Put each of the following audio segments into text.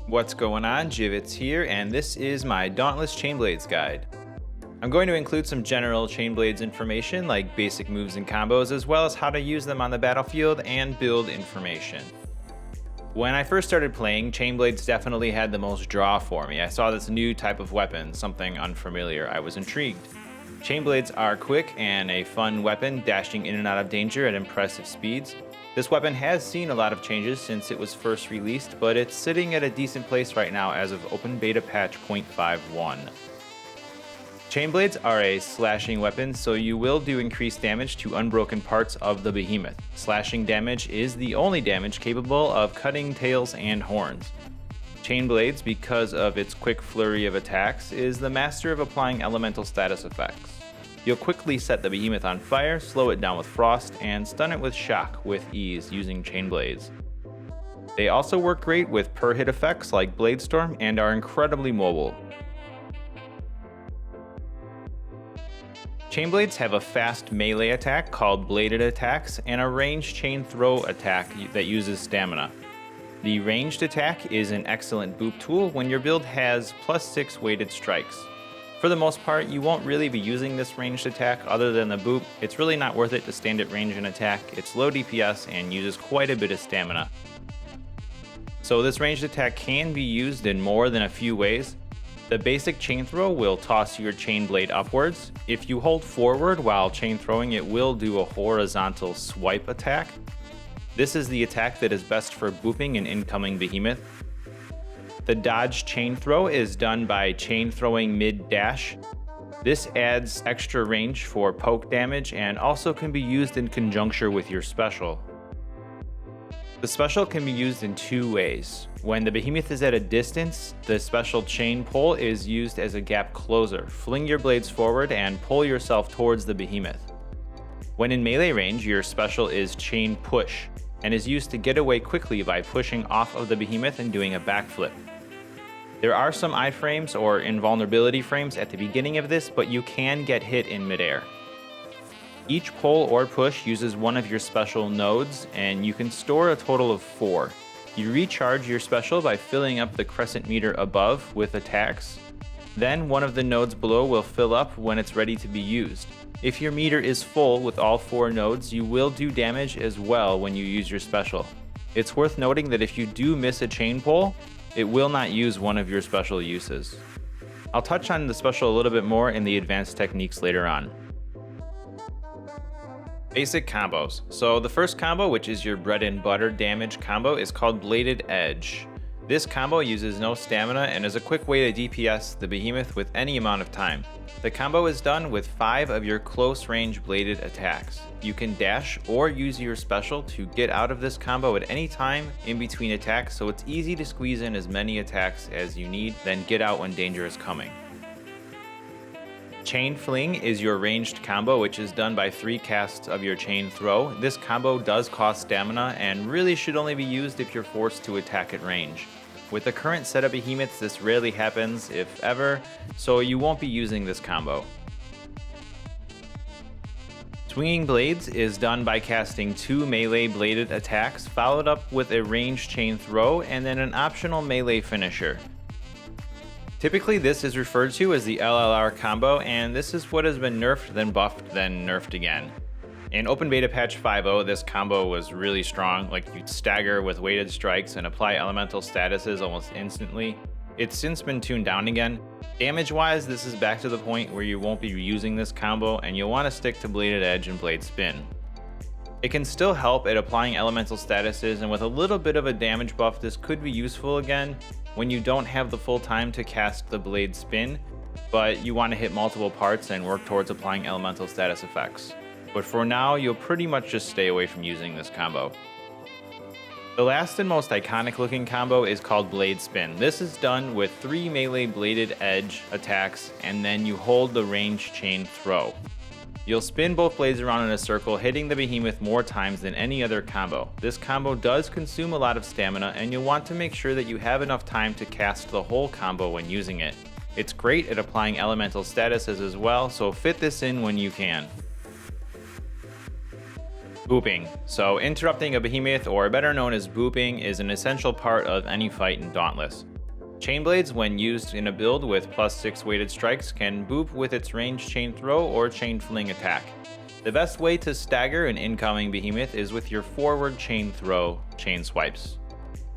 What's going on? Jivits here, and this is my Dauntless Chainblades guide. I'm going to include some general Chainblades information like basic moves and combos, as well as how to use them on the battlefield and build information. When I first started playing, Chainblades definitely had the most draw for me. I saw this new type of weapon, something unfamiliar. I was intrigued. Chainblades are quick and a fun weapon, dashing in and out of danger at impressive speeds. This weapon has seen a lot of changes since it was first released, but it's sitting at a decent place right now as of Open Beta Patch 0.51. Chainblades are a slashing weapon, so you will do increased damage to unbroken parts of the behemoth. Slashing damage is the only damage capable of cutting tails and horns. Chainblades, because of its quick flurry of attacks, is the master of applying elemental status effects. You'll quickly set the behemoth on fire, slow it down with frost, and stun it with shock with ease using Chainblades. They also work great with per hit effects like Bladestorm and are incredibly mobile. Chainblades have a fast melee attack called Bladed Attacks and a ranged chain throw attack that uses stamina. The ranged attack is an excellent boop tool when your build has +6 weighted strikes. For the most part, you won't really be using this ranged attack other than the boop. It's really not worth it to stand at range and attack. It's low DPS and uses quite a bit of stamina. So this ranged attack can be used in more than a few ways. The basic chain throw will toss your chain blade upwards. If you hold forward while chain throwing, it will do a horizontal swipe attack. This is the attack that is best for booping an incoming behemoth. The dodge chain throw is done by chain throwing mid-dash. This adds extra range for poke damage and also can be used in conjunction with your special. The special can be used in two ways. When the behemoth is at a distance, the special chain pull is used as a gap closer. Fling your blades forward and pull yourself towards the behemoth. When in melee range, your special is chain push and is used to get away quickly by pushing off of the behemoth and doing a backflip. There are some iframes or invulnerability frames at the beginning of this, but you can get hit in midair. Each pull or push uses one of your special nodes, and you can store a total of 4. You recharge your special by filling up the crescent meter above with attacks. Then one of the nodes below will fill up when it's ready to be used. If your meter is full with all 4 nodes, you will do damage as well when you use your special. It's worth noting that if you do miss a chain pull, it will not use one of your special uses. I'll touch on the special a little bit more in the advanced techniques later on. Basic combos. So the first combo, which is your bread and butter damage combo, is called Bladed Edge. This combo uses no stamina and is a quick way to DPS the behemoth with any amount of time. The combo is done with 5 of your close range bladed attacks. You can dash or use your special to get out of this combo at any time in between attacks, so it's easy to squeeze in as many attacks as you need, then get out when danger is coming. Chain Fling is your ranged combo, which is done by 3 casts of your chain throw. This combo does cost stamina and really should only be used if you're forced to attack at range. With the current set of behemoths, this rarely happens, if ever, so you won't be using this combo. Swinging Blades is done by casting 2 melee bladed attacks, followed up with a ranged chain throw, and then an optional melee finisher. Typically this is referred to as the LLR combo, and this is what has been nerfed, then buffed, then nerfed again. In Open Beta Patch 5.0, this combo was really strong, like you'd stagger with weighted strikes and apply elemental statuses almost instantly. It's since been tuned down again. Damage-wise, this is back to the point where you won't be using this combo, and you'll want to stick to Bladed Edge and Blade Spin. It can still help at applying elemental statuses, and with a little bit of a damage buff, this could be useful again when you don't have the full time to cast the Blade Spin, but you want to hit multiple parts and work towards applying elemental status effects. But for now, you'll pretty much just stay away from using this combo. The last and most iconic looking combo is called Blade Spin. This is done with 3 melee bladed edge attacks, and then you hold the ranged chain throw. You'll spin both blades around in a circle, hitting the behemoth more times than any other combo. This combo does consume a lot of stamina, and you'll want to make sure that you have enough time to cast the whole combo when using it. It's great at applying elemental statuses as well, so fit this in when you can. Booping. So interrupting a behemoth, or better known as booping, is an essential part of any fight in Dauntless. Chain blades, when used in a build with +6 weighted strikes, can boop with its ranged chain throw or chain fling attack. The best way to stagger an incoming behemoth is with your forward chain throw chain swipes.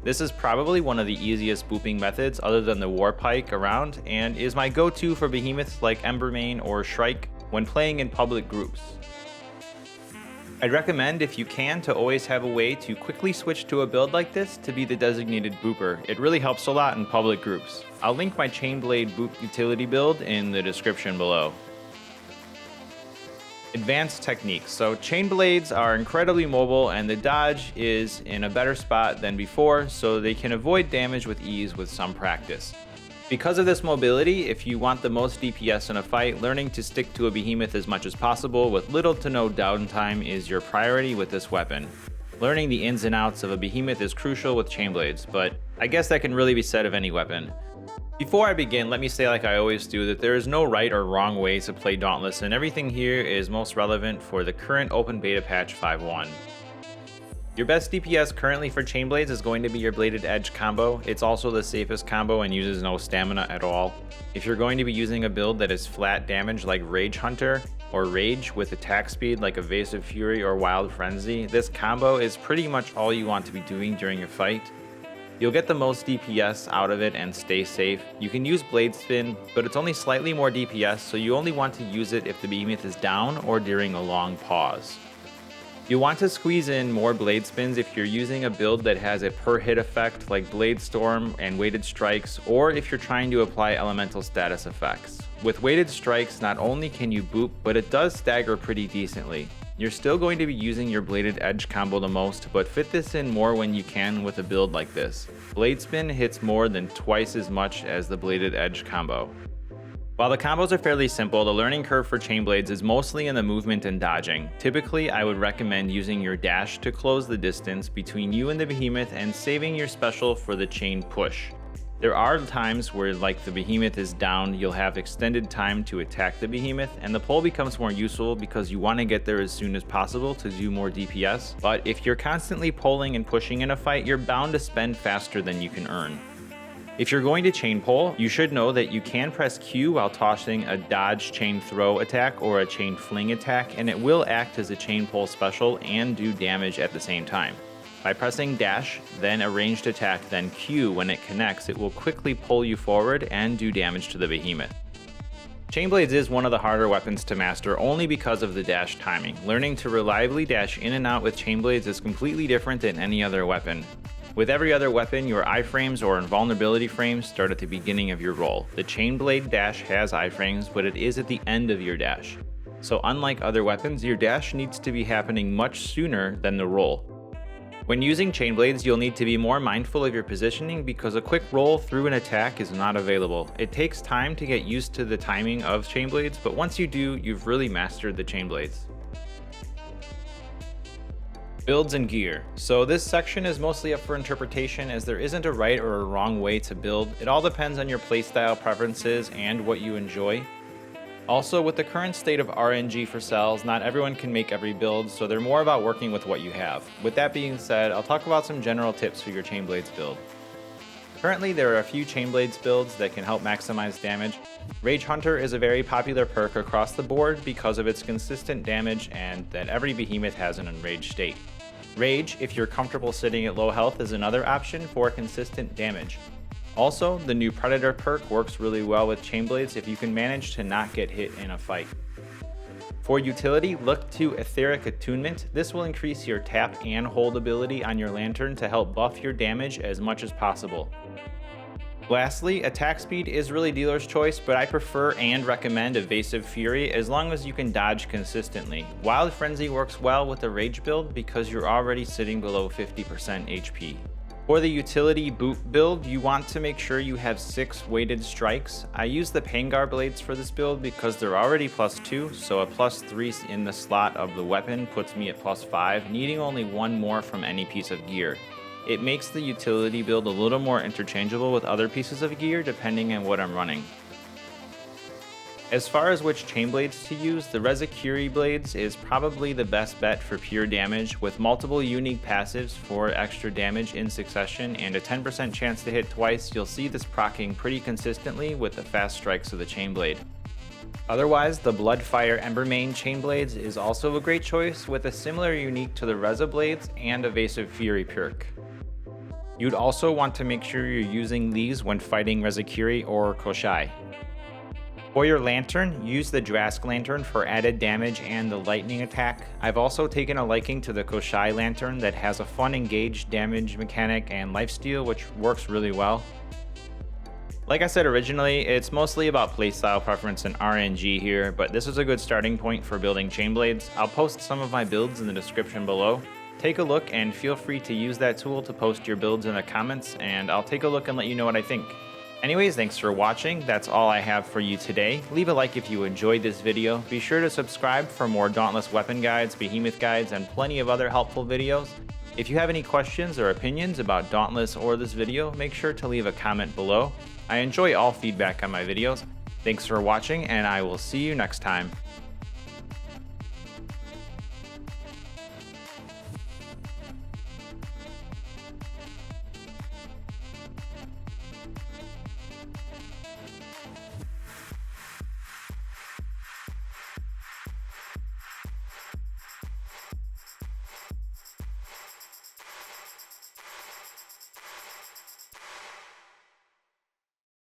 This is probably one of the easiest booping methods other than the war pike around, and is my go-to for behemoths like Embermane or Shrike when playing in public groups. I'd recommend, if you can, to always have a way to quickly switch to a build like this to be the designated booper. It really helps a lot in public groups. I'll link my chain blade boop utility build in the description below. Advanced techniques. So chain blades are incredibly mobile, and the dodge is in a better spot than before, so they can avoid damage with ease with some practice. Because of this mobility, if you want the most DPS in a fight, learning to stick to a behemoth as much as possible with little to no downtime is your priority with this weapon. Learning the ins and outs of a behemoth is crucial with chain blades, but I guess that can really be said of any weapon. Before I begin, let me say, like I always do, that there is no right or wrong way to play Dauntless, and everything here is most relevant for the current open beta patch 5.1. Your best DPS currently for chain blades is going to be your bladed edge combo. It's also the safest combo and uses no stamina at all. If you're going to be using a build that is flat damage like Rage Hunter, or Rage with attack speed like Evasive Fury or Wild Frenzy, this combo is pretty much all you want to be doing during a fight. You'll get the most DPS out of it and stay safe. You can use Blade Spin, but it's only slightly more DPS, so you only want to use it if the behemoth is down or during a long pause. You'll want to squeeze in more blade spins if you're using a build that has a per hit effect like Blade Storm and weighted strikes, or if you're trying to apply elemental status effects. With weighted strikes, not only can you boop, but it does stagger pretty decently. You're still going to be using your bladed edge combo the most, but fit this in more when you can with a build like this. Blade Spin hits more than twice as much as the bladed edge combo. While the combos are fairly simple, the learning curve for chain blades is mostly in the movement and dodging. Typically, I would recommend using your dash to close the distance between you and the behemoth and saving your special for the chain push. There are times where, like the behemoth is down, you'll have extended time to attack the behemoth, and the pull becomes more useful because you want to get there as soon as possible to do more DPS. But if you're constantly pulling and pushing in a fight, you're bound to spend faster than you can earn. If you're going to chain pull, you should know that you can press Q while tossing a dodge chain throw attack or a chain fling attack, and it will act as a chain pull special and do damage at the same time. By pressing dash, then a ranged attack, then Q when it connects, it will quickly pull you forward and do damage to the behemoth. Chain blades is one of the harder weapons to master only because of the dash timing. Learning to reliably dash in and out with chain blades is completely different than any other weapon. With every other weapon, your iframes or invulnerability frames start at the beginning of your roll. The chain blade dash has iframes, but it is at the end of your dash. So unlike other weapons, your dash needs to be happening much sooner than the roll. When using chain blades, you'll need to be more mindful of your positioning because a quick roll through an attack is not available. It takes time to get used to the timing of chain blades, but once you do, you've really mastered the chain blades. Builds and gear. So this section is mostly up for interpretation, as there isn't a right or a wrong way to build. It all depends on your playstyle preferences and what you enjoy. Also, with the current state of RNG for cells, not everyone can make every build, so they're more about working with what you have. With that being said, I'll talk about some general tips for your chain blades build. Currently, there are a few chain blades builds that can help maximize damage. Rage Hunter is a very popular perk across the board because of its consistent damage and that every behemoth has an enraged state. Rage, if you're comfortable sitting at low health, is another option for consistent damage. Also, the new Predator perk works really well with chain blades if you can manage to not get hit in a fight. For utility, look to AETHERIC Attunement. This will increase your tap and hold ability on your lantern to help buff your damage as much as possible. Lastly, attack speed is really dealer's choice, but I prefer and recommend Evasive Fury as long as you can dodge consistently. Wild Frenzy works well with the Rage build because you're already sitting below 50% HP. For the utility boot build, you want to make sure you have 6 weighted strikes. I use the Pangar blades for this build because they're already +2, so a +3 in the slot of the weapon puts me at +5, needing only 1 more from any piece of gear. It makes the utility build a little more interchangeable with other pieces of gear depending on what I'm running. As far as which chain blades to use, the Rezakuri blades is probably the best bet for pure damage, with multiple unique passives for extra damage in succession and a 10% chance to hit twice. You'll see this proccing pretty consistently with the fast strikes of the chain blade. Otherwise, the Bloodfire Embermane chain blades is also a great choice, with a similar unique to the Reza blades and Evasive Fury perk. You'd also want to make sure you're using these when fighting Rezakuri or Koshai. For your lantern, use the Drask Lantern for added damage and the lightning attack. I've also taken a liking to the Koshai Lantern that has a fun engaged damage mechanic and lifesteal, which works really well. Like I said originally, it's mostly about playstyle preference and RNG here, but this is a good starting point for building chain blades. I'll post some of my builds in the description below. Take a look and feel free to use that tool to post your builds in the comments, and I'll take a look and let you know what I think. Anyways, thanks for watching. That's all I have for you today. Leave a like if you enjoyed this video. Be sure to subscribe for more Dauntless weapon guides, behemoth guides, and plenty of other helpful videos. If you have any questions or opinions about Dauntless or this video, make sure to leave a comment below. I enjoy all feedback on my videos. Thanks for watching, and I will see you next time.